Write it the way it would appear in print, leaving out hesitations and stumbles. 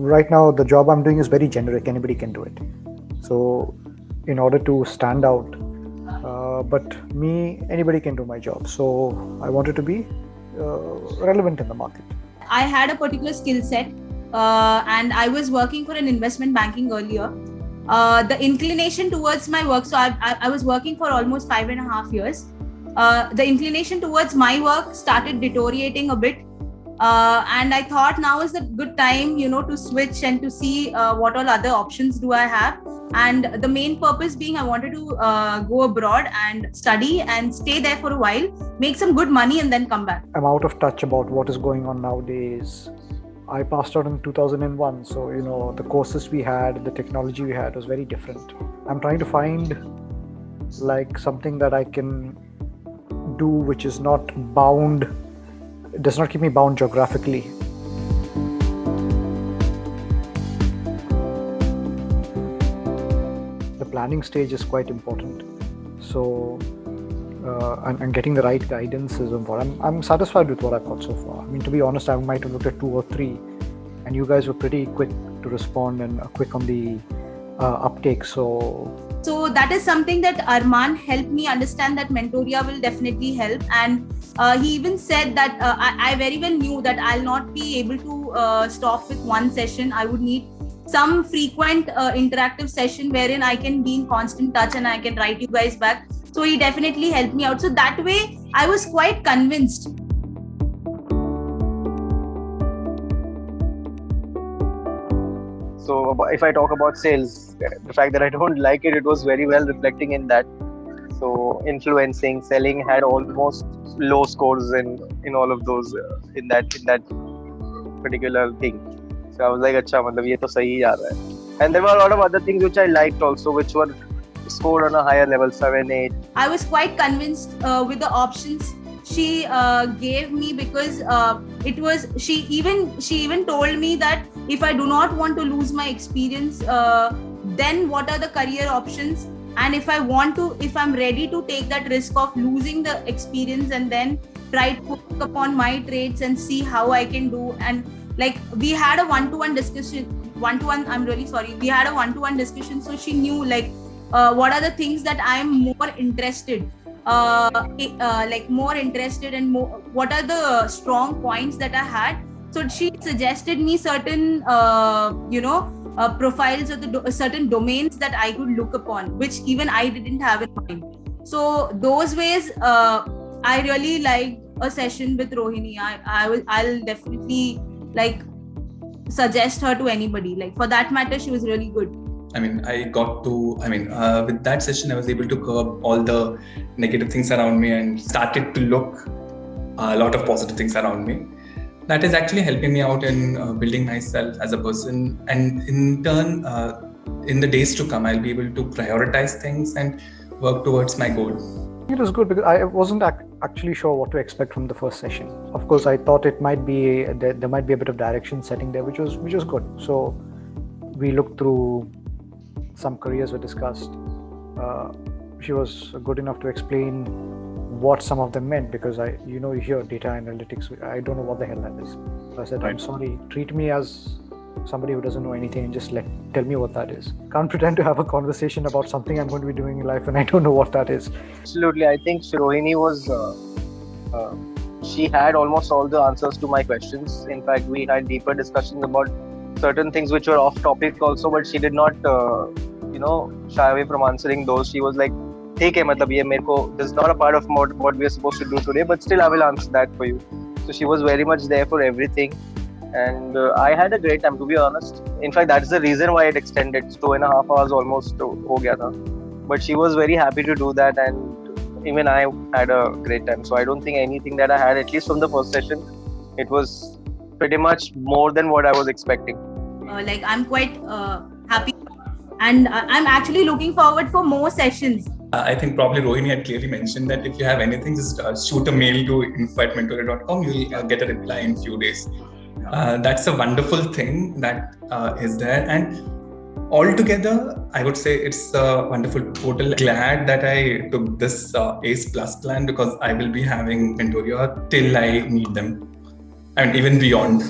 right now the job I'm doing is very generic. Anybody can do it. So in order to stand out, but anybody can do my job. So I wanted to be relevant in the market. I had a particular skill set and I was working for an investment banking earlier. The inclination towards my work, so I was working for almost 5.5 years. The inclination towards my work started deteriorating a bit. And I thought now is the good time, to switch and to see what all other options do I have. And the main purpose being I wanted to go abroad and study and stay there for a while, make some good money and then come back. I'm out of touch about what is going on nowadays. I passed out in 2001, so the courses we had, the technology we had was very different. I'm trying to find like something that I can do which is not bound, it does not keep me bound geographically. The planning stage is quite important. So and getting the right guidance is important. I'm satisfied with what I've got so far. I mean, to be honest, I might have looked at 2 or 3, and you guys were pretty quick to respond and quick on the uptake. So that is something that Arman helped me understand, that Mentoria will definitely help. And he even said that I very well knew that I'll not be able to stop with one session. I would need some frequent interactive session wherein I can be in constant touch and I can write you guys back. So he definitely helped me out. So that way I was quite convinced. So if I talk about sales, the fact that I don't like it, it was very well reflecting in that. So influencing, selling had almost low scores in all of those in that particular thing. So I was like, "Acha, matlab ye to sahi ja raha hai." And there were a lot of other things which I liked also, which were scored on a higher level, 7, 8. I was quite convinced with the options she gave me, because she even told me that if I do not want to lose my experience, then what are the career options, and if I'm ready to take that risk of losing the experience and then try to work upon my traits and see how I can do. And like we had a one-to-one discussion. I'm really sorry. We had a one-to-one discussion, so she knew like what are the things that I'm more interested. More interested and more, what are the strong points that I had. So she suggested me certain profiles or certain domains that I could look upon, which even I didn't have in mind. So those ways I really liked a session with Rohini. I'll definitely suggest her to anybody. Like for that matter, she was really good. With that session, I was able to curb all the negative things around me and started to look a lot of positive things around me. That is actually helping me out in building myself as a person. And in turn, in the days to come, I'll be able to prioritize things and work towards my goal. It was good because I wasn't actually sure what to expect from the first session. Of course, I thought it might be there might be a bit of direction setting there, which was good. So we looked through. Some careers were discussed. She was good enough to explain what some of them meant, because you hear data analytics. I don't know what the hell that is. So I said, right. I'm sorry, treat me as somebody who doesn't know anything and just tell me what that is. Can't pretend to have a conversation about something I'm going to be doing in life and I don't know what that is. Absolutely. I think Rohini was, she had almost all the answers to my questions. In fact, we had deeper discussions about certain things which were off topic also, but she did not shy away from answering those. She was like, "Theek hai, matlab ye mere ko, this is not a part of what we are supposed to do today, but still I will answer that for you." So she was very much there for everything, and I had a great time, to be honest. In fact, that's the reason why it extended. 2.5 hours almost ho gaya tha. But she was very happy to do that, and even I had a great time. So I don't think anything that I had, at least from the first session, it was pretty much more than what I was expecting. I'm quite happy, and I'm actually looking forward for more sessions. I think probably Rohini had clearly mentioned that if you have anything, just shoot a mail to info@mentoria.com. You'll get a reply in a few days. That's a wonderful thing that is there. And altogether, I would say it's a wonderful portal. Glad that I took this ACE Plus plan, because I will be having Mentoria till I meet them, and even beyond.